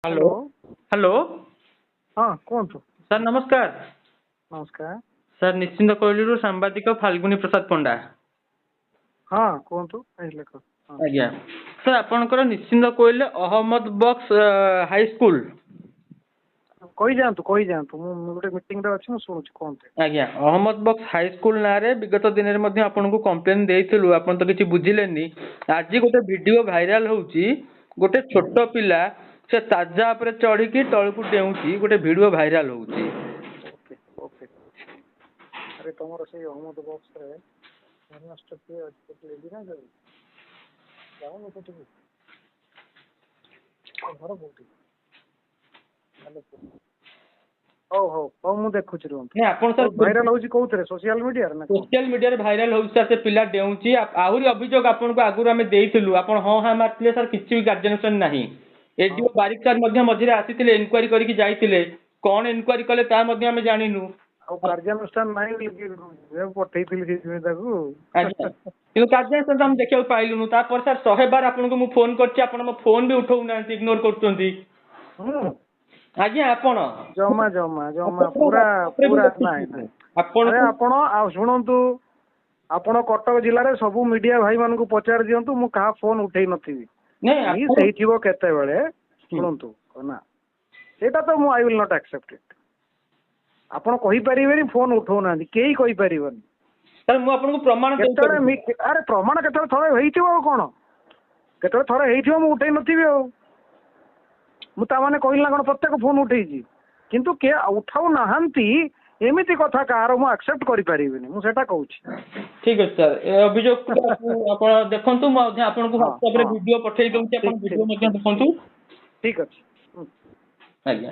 Hello hello हाँ कहतु sir नमस्कार। नमस्कार सर निश्चिंत कोइलू सांबादिक फाल्गुनी प्रसाद पंडा। हाँ कहतु हाँ आज्ञा सर आपनकर निश्चिंत कोइल अहमद बक्स हाई स्कूल कही जातु गोटे मीटिंग रे अछि शुणुछि कहते आज्ञा अहमद बक्स हाई स्कूल ना रे विगत दिन रे मध्ये आपनको कंप्लेन देइथिलु आपन तो किछि बुझिलेनी। आज गोटे वीडियो भाइराल होउची गोटे छोट पिला से ताजा पर चढ़ी की तळकु डेउची गोटे वीडियो भाइराल होउची। ओके ओके अरे तुमर से अहमद बॉक्स रे हेडमास्टर के अछि लेडी ना जाओ न तो घर बोलती हेलो हो हो हो मु देखुछि रुम नहीं आपन सर भाइराल होउची कोउतरे सोशल मीडिया रे ना सोशल मीडिया रे भाइराल होउची सर से पिला डेउची आहुरी अभियोग आपनको आगुर हमें देइथिलु आपन हां हां मारथिले सर किछि भी कार्यानुष्ठान नाही। एडीओ बारिक सर मध्ये मझिरे आसीथिले इन्क्वायरी करिकि जाइथिले कोन इन्क्वायरी कले ता मध्ये हमें जानिनु ଆଉ କାର୍ଯ୍ୟାନୁଷ୍ଠାନ ନାହିଁ ପଠେଇଥିଲି ସେଇଥିପାଇଁ ତାକୁ अच्छा କିନ୍ତୁ କାର୍ଯ୍यानुष्ठान हम देखियो पाइलुनु तापर सर 100 बार आपनको मु फोन करछि आपन मो फोन भी उठाउ नांती इग्नोर करछंती। आज्ञा आपन जमा जमा जमा पूरा पूरा नाही नाही आपन अरे आपण आ शुणंतु आपण कटक जिल्ला रे सब मीडिया भाई मानकु पचार दियंतु मु कहा फोन उठेई नथिबी नहीं सेही थिबो केते बेले शुणंतु ना सेटा तो मु I will not accept it आपण कहि परिबेनी फोन उठौ नांती केही कहि परिबनी सर मु आपनको प्रमाण केतळे अरे प्रमाण केतळे थरे हेइथिबो कोन केतळे थरे हेइथिबो मु उठेई नथिबी आ मु ता माने कहिला कोन प्रत्येक फोन उठेइची किंतु के उठाउ नाहंती एमिति कथा कार मु एक्सेप्ट करि परिबेनी मु सेटा कहूची। ठीक है सर ए अभियोग आपण देखंतु मु आपनको WhatsApp रे वीडियो पठेइ दउची आपण वीडियो मध्ये देखंतु। ठीक अछि आज्ञा।